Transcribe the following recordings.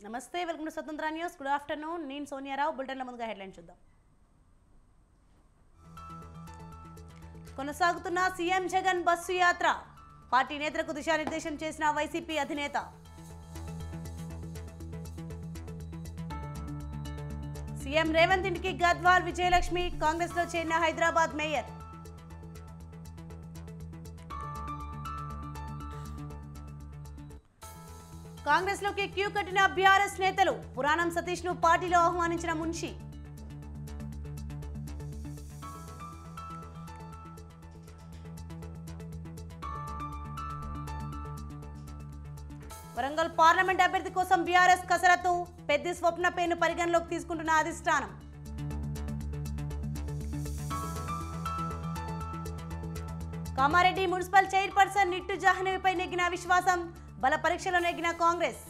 నమస్తే, welcome to స్వతంత్ర news. Good afternoon. నేను సోనియారావు. బులెటిన్ల ముందుగా హెడ్లైన్ చూద్దాం. కొనసాగుతున్న సీఎం జగన్ బస్సు యాత్ర. పార్టీ నేతలకు దిశానిర్దేశం చేసిన వైసీపీ అధినేత. సీఎం రేవంత్ ఇంటికి గద్వాల్ విజయలక్ష్మి. కాంగ్రెస్ లో చేరిన హైదరాబాద్ మేయర్. కాంగ్రెస్ లోకి క్యూ కట్టిన బీఆర్ఎస్ నేతలు. పురాణం సతీష్ ను పార్టీలో ఆహ్వానించిన మున్షి. వరంగల్ పార్లమెంట్ అభ్యర్థి కోసం బీఆర్ఎస్ కసరత్తు. పెద్ది స్వప్న పేరును పరిగణలోకి తీసుకుంటున్న అధిష్టానం. కామారెడ్డి మున్సిపల్ చైర్పర్సన్ నిట్టు జాహ్నవిపై నెగ్గిన విశ్వాసం. బల పరీక్షలో నెగ్గిన కాంగ్రెస్.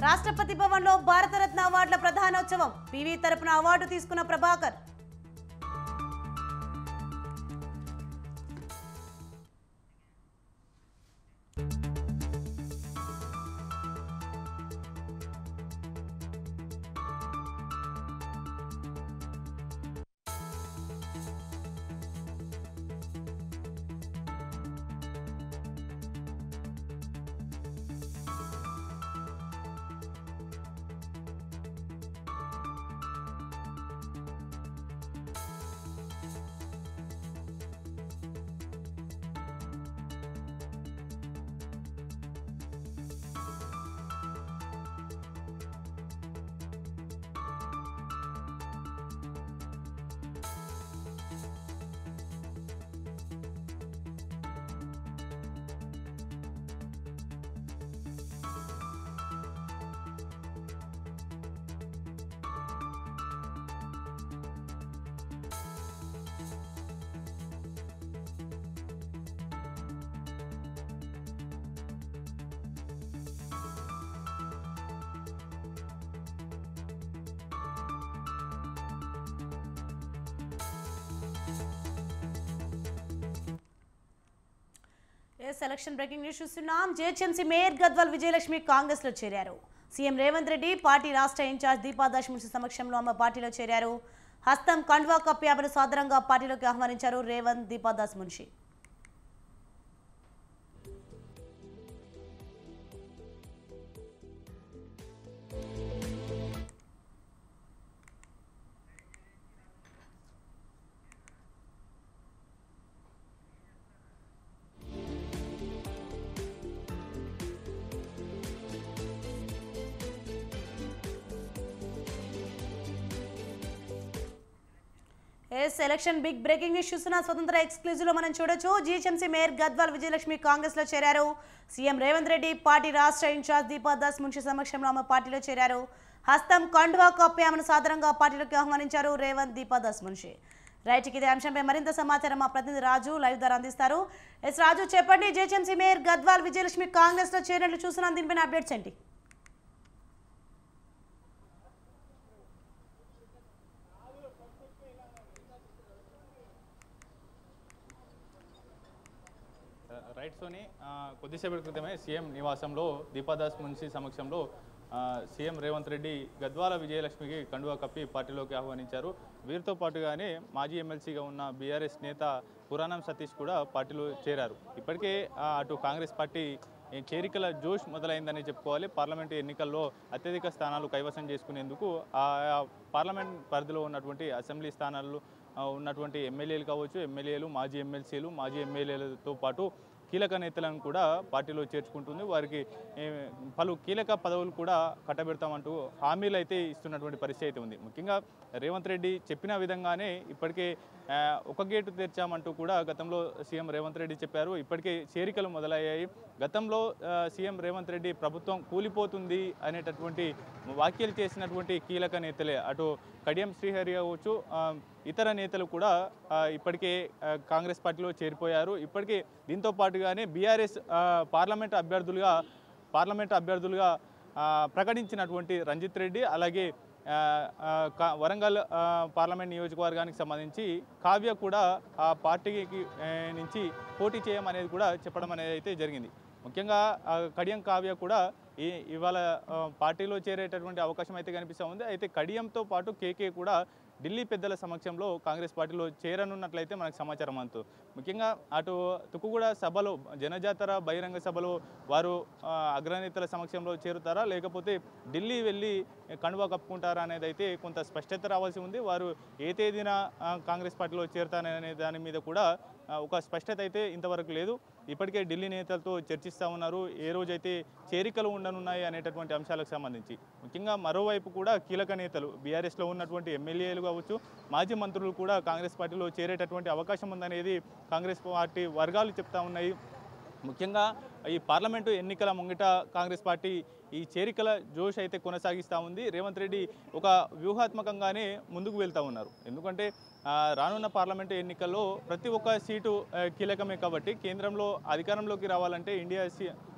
రాష్ట్రపతి భవన్లో భారతరత్న అవార్డుల ప్రధానోత్సవం. పివి తరపున అవార్డు తీసుకున్న ప్రభాకర్. ఎలక్షన్ బ్రేకింగ్ న్యూస్ చూస్తున్నాం. జీహెచ్ఎంసీ మేయర్ గద్వాల్ విజయలక్ష్మి కాంగ్రెస్ లో చేరారు. సీఎం రేవంత్ రెడ్డి పార్టీ రాష్ట్ర ఇన్ఛార్జ్ దీపాదాస్ మున్షి సమక్షంలో ఆమె పార్టీలో చేరారు. హస్తం కండువా కప్పి ఆమెను సాదరంగా పార్టీలోకి ఆహ్వానించారు Revanth, Deepadas Munshi. Election big breaking news చూస్తున్న స్వతంత్ర ఎక్స్క్లూజివ్ లో మనం చూడొచ్చు. జీహెచ్ఎంసీ మేయర్ గద్వాల్ విజయలక్ష్మి కాంగ్రెస్ లో చేరారు. సీఎం రేవంత్ రెడ్డి పార్టీ రాష్ట్ర ఇన్ఛార్జ్ దీపాదాస్ మున్షి సమక్షంలో ఆమె పార్టీలో చేరారు. హస్తం కండువా కప్పి ఆమెను సాదరంగా పార్టీలోకి ఆహ్వానించారు రేవంత్, దీపాదాస్ మున్షి. రైట్, ఇదే అంశంపై మరింత సమాచారం మా ప్రతినిధి రాజు లైవ్ ద్వారా అందిస్తారు. రాజు, చెప్పండి, జీహెచ్ఎంసీ మేయర్ గద్వాల్ విజయలక్ష్మి కాంగ్రెస్ లో చేరినట్లు చూస్తున్నాం, దీనిపైన అప్డేట్స్ ఏంటి? రైట్ సోని, కొద్దిసేపటి క్రితమే సీఎం నివాసంలో దీపాదాస్ మున్షి సమక్షంలో సీఎం రేవంత్ రెడ్డి గద్వాల విజయలక్ష్మికి కండువా కప్పి పార్టీలోకి ఆహ్వానించారు. వీరితో పాటుగానే మాజీ ఎమ్మెల్సీగా ఉన్న బీఆర్ఎస్ నేత పురాణం సతీష్ కూడా పార్టీలో చేరారు. ఇప్పటికే అటు కాంగ్రెస్ పార్టీ చేరికల జోష్ మొదలైందని చెప్పుకోవాలి. పార్లమెంటు ఎన్నికల్లో అత్యధిక స్థానాలు కైవసం చేసుకునేందుకు పార్లమెంట్ పరిధిలో ఉన్నటువంటి అసెంబ్లీ స్థానాల్లో ఉన్నటువంటి ఎమ్మెల్యేలు కావచ్చు, ఎమ్మెల్యేలు, మాజీ ఎమ్మెల్సీలు, మాజీ ఎమ్మెల్యేలతో పాటు కీలక నేతలను కూడా పార్టీలో చేర్చుకుంటుంది. వారికి పలు కీలక పదవులు కూడా కట్టబెడతామంటూ హామీలు అయితే ఇస్తున్నటువంటి పరిస్థితి అయితే ఉంది. ముఖ్యంగా రేవంత్ రెడ్డి చెప్పిన విధంగానే ఇప్పటికే ఒక గేటు తెరిచామంటూ కూడా గతంలో సీఎం రేవంత్ రెడ్డి చెప్పారు. ఇప్పటికే చేరికలు మొదలయ్యాయి. గతంలో సీఎం రేవంత్ రెడ్డి ప్రభుత్వం కూలిపోతుంది అనేటటువంటి వ్యాఖ్యలు చేసినటువంటి కీలక నేతలే అటు కడియం శ్రీహరి కావచ్చు, ఇతర నేతలు కూడా ఇప్పటికే కాంగ్రెస్ పార్టీలో చేరిపోయారు. ఇప్పటికే దీంతో పాటుగానే బీఆర్ఎస్ పార్లమెంట్ అభ్యర్థులుగా ప్రకటించినటువంటి రంజిత్ రెడ్డి, అలాగే వరంగల్ పార్లమెంట్ నియోజకవర్గానికి సంబంధించి కావ్య కూడా ఆ పార్టీకి నుంచి పోటీ చేయమనేది కూడా చెప్పడం అనేది అయితే జరిగింది. ముఖ్యంగా కడియం కావ్య కూడా ఇవాళ పార్టీలో చేరేటటువంటి అవకాశం అయితే కనిపిస్తూ ఉంది. అయితే కడియంతో పాటు కేకే కూడా ఢిల్లీ పెద్దల సమక్షంలో కాంగ్రెస్ పార్టీలో చేరనున్నట్లయితే మనకు సమాచారం అంతు. ముఖ్యంగా అటు తుక్కుగూడ సభలో జనజాతర బహిరంగ సభలో వారు అగ్రనేతల సమక్షంలో చేరుతారా, లేకపోతే ఢిల్లీ వెళ్ళి కండువా కప్పుకుంటారా అనేది అయితే కొంత స్పష్టత రావాల్సి ఉంది. వారు ఏ తేదీన కాంగ్రెస్ పార్టీలో చేరుతారనే దాని మీద కూడా ఒక స్పష్టత అయితే ఇంతవరకు లేదు. ఇప్పటికే ఢిల్లీ నేతలతో చర్చిస్తూ ఉన్నారు ఏ రోజైతే చేరికలు ఉండనున్నాయి అనేటటువంటి అంశాలకు సంబంధించి. ముఖ్యంగా మరోవైపు కూడా కీలక నేతలు బీఆర్ఎస్లో ఉన్నటువంటి ఎమ్మెల్యేలు కావచ్చు, మాజీ మంత్రులు కూడా కాంగ్రెస్ పార్టీలో చేరేటటువంటి అవకాశం ఉందనేది కాంగ్రెస్ పార్టీ వర్గాలు చెప్తా ఉన్నాయి. ముఖ్యంగా ఈ పార్లమెంటు ఎన్నికల ముంగిట కాంగ్రెస్ పార్టీ ఈ చేరికల జోష్ అయితే కొనసాగిస్తూ ఉంది. రేవంత్ రెడ్డి ఒక వ్యూహాత్మకంగానే ముందుకు వెళ్తూ ఉన్నారు. ఎందుకంటే రానున్న పార్లమెంటు ఎన్నికల్లో ప్రతి ఒక్క సీటు కీలకమే కాబట్టి కేంద్రంలో అధికారంలోకి రావాలంటే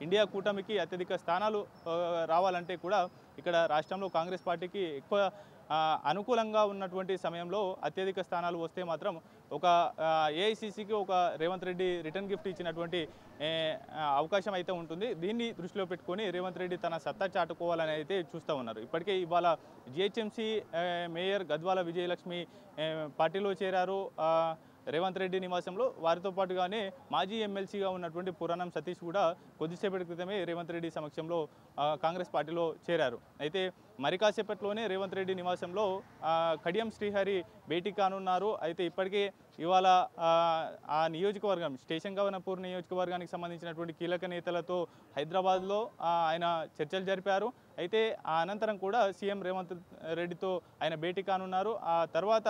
ఇండియా కూటమికి అత్యధిక స్థానాలు రావాలంటే కూడా ఇక్కడ రాష్ట్రంలో కాంగ్రెస్ పార్టీకి ఎక్కువ అనుకూలంగా ఉన్నటువంటి సమయంలో అత్యధిక స్థానాలు వస్తే మాత్రం ఒక ఏఐసిసికి ఒక రేవంత్ రెడ్డి రిటర్న్ గిఫ్ట్ ఇచ్చినటువంటి అవకాశం అయితే ఉంటుంది. దీన్ని దృష్టిలో పెట్టుకొని రేవంత్ రెడ్డి తన సత్తా చాటుకోవాలని అయితే చూస్తూ ఉన్నారు. ఇప్పటికే ఇవాళ జిహెచ్ఎంసీ మేయర్ గద్వాల విజయలక్ష్మి పార్టీలో చేరారు రేవంత్ రెడ్డి నివాసంలో. వారితో పాటుగానే మాజీ ఎమ్మెల్సీగా ఉన్నటువంటి పురాణం సతీష్ కూడా కొద్దిసేపటి క్రితమే రేవంత్ రెడ్డి సమక్షంలో కాంగ్రెస్ పార్టీలో చేరారు. అయితే మరి కాసేపట్లోనే రేవంత్ రెడ్డి నివాసంలో కడియం శ్రీహరి భేటీ కానున్నారు. అయితే ఇప్పటికే ఇవాళ ఆ నియోజకవర్గం స్టేషన్ గవర్నపూర్ నియోజకవర్గానికి సంబంధించినటువంటి కీలక నేతలతో హైదరాబాద్లో ఆయన చర్చలు జరిపారు. అయితే ఆ అనంతరం కూడా సీఎం రేవంత్ రెడ్డితో ఆయన భేటీ కానున్నారు. ఆ తర్వాత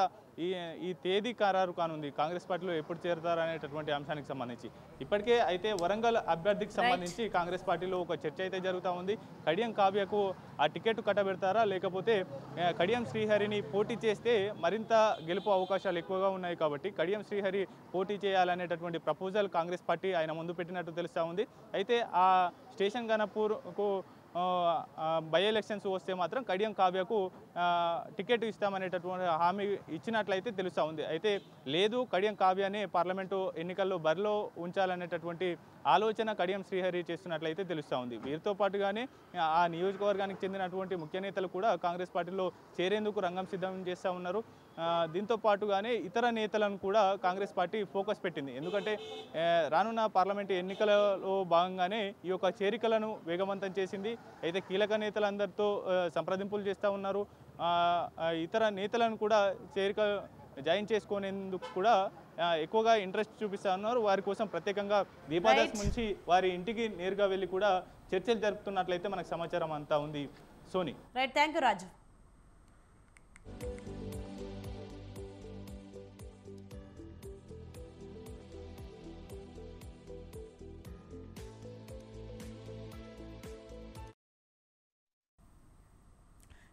ఈ తేదీ ఖరారు కానుంది కాంగ్రెస్ పార్టీలో ఎప్పుడు చేరుతారు అనేటటువంటి అంశానికి సంబంధించి. ఇప్పటికే అయితే వరంగల్ అభ్యర్థికి సంబంధించి కాంగ్రెస్ పార్టీలో ఒక చర్చ అయితే జరుగుతూ ఉంది. కడియం కావ్యకు ఆ టికెట్ కట్టబెడతారా, లేకపోతే కడియం శ్రీహరిని పోటీ చేస్తే మరింత గెలుపు అవకాశాలు ఎక్కువగా ఉన్నాయి కాబట్టి కడియం శ్రీహరి పోటీ చేయాలనేటటువంటి ప్రపోజల్ కాంగ్రెస్ పార్టీ ఆయన ముందు పెట్టినట్టు తెలుస్తూ ఉంది. అయితే ఆ స్టేషన్ గణపూర్కు బై ఎలక్షన్స్ వస్తే మాత్రం కడియం కావ్యకు టికెట్ ఇస్తామనేటటువంటి హామీ ఇచ్చినట్లయితే తెలుస్తూ ఉంది. అయితే లేదు, కడియం కావ్యాన్ని పార్లమెంటు ఎన్నికల్లో బరిలో ఉంచాలనేటటువంటి ఆలోచన కడియం శ్రీహరి చేస్తున్నట్లయితే తెలుస్తూ ఉంది. వీరితో పాటుగానే ఆ నియోజకవర్గానికి చెందినటువంటి ముఖ్య నేతలు కూడా కాంగ్రెస్ పార్టీలో చేరేందుకు రంగం సిద్ధం చేస్తూ ఉన్నారు. దీంతో పాటుగానే ఇతర నేతలను కూడా కాంగ్రెస్ పార్టీ ఫోకస్ పెట్టింది. ఎందుకంటే రానున్న పార్లమెంటు ఎన్నికలలో భాగంగానే ఈ యొక్క చేరికలను వేగవంతం చేసింది. అయితే కీలక నేతలందరితో సంప్రదింపులు చేస్తూ ఉన్నారు. ఇతర నేతలను కూడా చేరిక జాయిన్ చేసుకునేందుకు కూడా ఎక్కువగా ఇంట్రెస్ట్ చూపిస్తూ ఉన్నారు. వారి కోసం ప్రత్యేకంగా దీపాదాస్ నుంచి వారి ఇంటికి నేరుగా వెళ్ళి కూడా చర్చలు జరుపుతున్నట్లయితే మనకు సమాచారం అంతా ఉంది. సోని. రైట్, థ్యాంక్ యూ రాజు.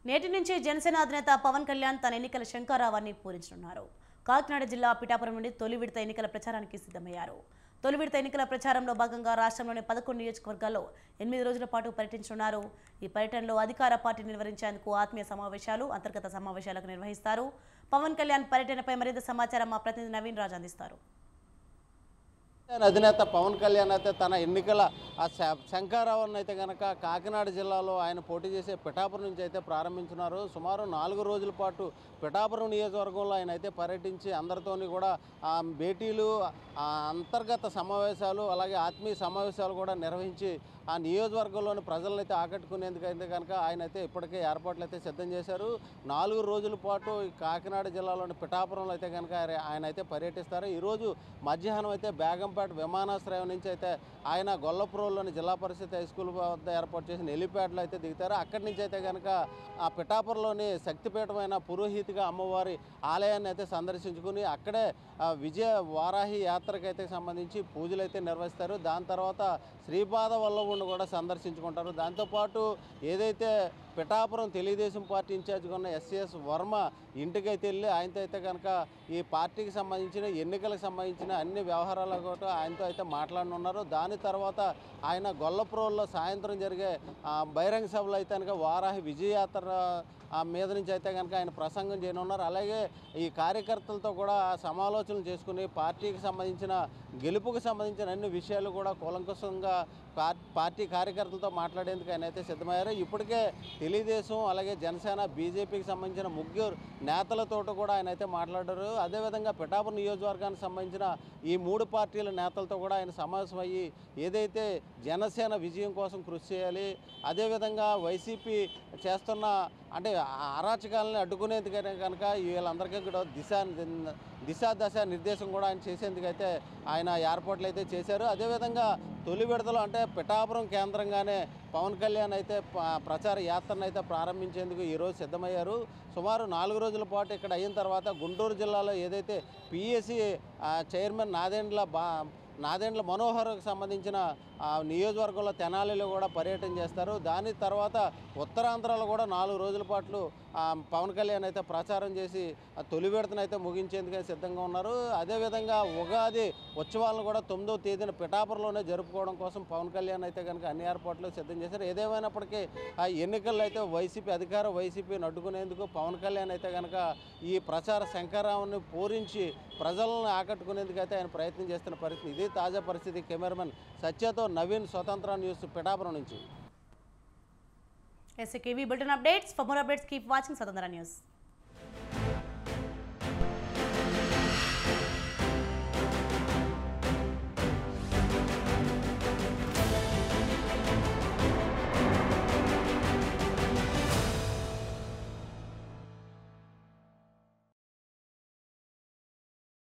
నేటి నుంచి జనసేన అధినేత పవన్ కళ్యాణ్ తన ఎన్నికల శంఖారావాన్ని పూరించనున్నారు. కాకినాడ జిల్లా పిఠాపురం నుండి తొలి విడత ఎన్నికల ప్రచారానికి సిద్ధమయ్యారు. తొలి విడత ఎన్నికల ప్రచారంలో భాగంగా రాష్ట్రంలోని 11 నియోజకవర్గాల్లో 8 రోజుల పాటు పర్యటించనున్నారు. ఈ పర్యటనలో అధికార పార్టీ నిర్వహించేందుకు ఆత్మీయ సమావేశాలు, అంతర్గత సమావేశాలకు నిర్వహిస్తారు. పవన్ కళ్యాణ్ పర్యటనపై మరింత సమాచారం మా ప్రతినిధి నవీన్ రాజు అందిస్తారు. అధినేత పవన్ కళ్యాణ్ అయితే తన ఎన్నికల శంఖారావాన్ని అయితే కనుక కాకినాడ జిల్లాలో ఆయన పోటీ చేసే పిఠాపురం నుంచి అయితే ప్రారంభించున్నారు. సుమారు 4 రోజుల పాటు పిఠాపురం నియోజకవర్గంలో ఆయన అయితే పర్యటించి అందరితోని కూడా భేటీలు, అంతర్గత సమావేశాలు, అలాగే ఆత్మీయ సమావేశాలు కూడా నిర్వహించి ఆ నియోజకవర్గంలోని ప్రజలను అయితే ఆకట్టుకునేందుకైతే కనుక ఆయన అయితే ఇప్పటికే ఏర్పాట్లు అయితే సిద్ధం చేశారు. 4 రోజుల పాటు కాకినాడ జిల్లాలోని పిఠాపురంలో అయితే కనుక ఆయన అయితే పర్యటిస్తారు. ఈరోజు మధ్యాహ్నం అయితే బేగంపేట విమానాశ్రయం నుంచి అయితే ఆయన గొల్లపురంలోని జిల్లా పరిషత్ హై స్కూల్ వద్ద ఏర్పాటు చేసిన హెలిప్యాడ్లో అయితే దిగుతారు. అక్కడి నుంచి అయితే కనుక ఆ పిఠాపురంలోని శక్తిపీఠమైన పురోహితిగా అమ్మవారి ఆలయాన్ని అయితే సందర్శించుకుని అక్కడే విజయ వారాహి యాత్రకైతే సంబంధించి పూజలు అయితే నిర్వహిస్తారు. దాని తర్వాత శ్రీపాద వల్లభుని కూడా సందర్శించుకుంటారు. దాంతోపాటు ఏదైతే పిఠాపురం తెలుగుదేశం పార్టీ ఇన్ఛార్జిగా ఉన్న ఎస్ఎస్ వర్మ ఇంటికైతే వెళ్ళి ఆయనతో అయితే కనుక ఈ పార్టీకి సంబంధించిన ఎన్నికలకు సంబంధించిన అన్ని వ్యవహారాల కూడా ఆయనతో అయితే మాట్లాడనున్నారు. దాని తర్వాత ఆయన గొల్లప్రోల్లో సాయంత్రం జరిగే బహిరంగ సభలో అయితే కనుక వారాహి విజయయాత్ర మీద నుంచి అయితే కనుక ఆయన ప్రసంగం చేయనున్నారు. అలాగే ఈ కార్యకర్తలతో కూడా సమాలోచనలు చేసుకుని పార్టీకి సంబంధించిన గెలుపుకు సంబంధించిన అన్ని విషయాలు కూడా కూలంకషంగా పార్టీ కార్యకర్తలతో మాట్లాడేందుకు ఆయన అయితే సిద్ధమయ్యారు. ఇప్పటికే తెలుగుదేశం అలాగే జనసేన బీజేపీకి సంబంధించిన ముగ్గురు నేతలతో కూడా ఆయన అయితే మాట్లాడారు. అదేవిధంగా పిఠాపురం నియోజకవర్గానికి సంబంధించిన ఈ 3 పార్టీల నేతలతో కూడా ఆయన సమావేశమయ్యి ఏదైతే జనసేన విజయం కోసం కృషి చేయాలి, అదేవిధంగా వైసీపీ చేస్తున్న అంటే అరాచకాలని అడ్డుకునేందుకైనా కనుక వీళ్ళందరికీ కూడా దశ నిర్దేశం కూడా ఆయన చేసేందుకైతే ఆయన ఏర్పాట్లు అయితే చేశారు. అదేవిధంగా తొలి విడతలో అంటే పిఠాపురం కేంద్రంగానే పవన్ కళ్యాణ్ అయితే ప్రచార యాత్రను అయితే ప్రారంభించేందుకు ఈరోజు సిద్ధమయ్యారు. సుమారు 4 రోజుల పాటు ఇక్కడ అయిన తర్వాత గుంటూరు జిల్లాలో ఏదైతే పిఎస్సి చైర్మన్ నాదెండ్ల మనోహర్కి సంబంధించిన నియోజకవర్గంలో తెనాలిలో కూడా పర్యటన చేస్తారు. దాని తర్వాత ఉత్తరాంధ్రలో కూడా 4 రోజుల పాటు పవన్ కళ్యాణ్ అయితే ప్రచారం చేసి తొలి విడతనైతే ముగించేందుకు సిద్ధంగా ఉన్నారు. అదేవిధంగా ఉగాది ఉత్సవాలను కూడా 9వ తేదీన పిఠాపురంలోనే జరుపుకోవడం కోసం పవన్ కళ్యాణ్ అయితే కనుక అన్ని ఏర్పాట్లు సిద్ధం చేశారు. ఏదేమైనప్పటికీ ఆ ఎన్నికల్లో అయితే వైసీపీని అడ్డుకునేందుకు పవన్ కళ్యాణ్ అయితే కనుక ఈ ప్రచార శంకరావుని పూరించి ప్రజలను ఆకట్టుకునేందుకు అయితే ఆయన ప్రయత్నం చేస్తున్న పరిస్థితి. ఇది తాజా పరిస్థితి. కెమెరామెన్ సత్యతో నవీన్, స్వతంత్ర న్యూస్, పిఠాపురం నుంచి. SKV Bulletin updates. For more updates, keep watching Swatandhara News.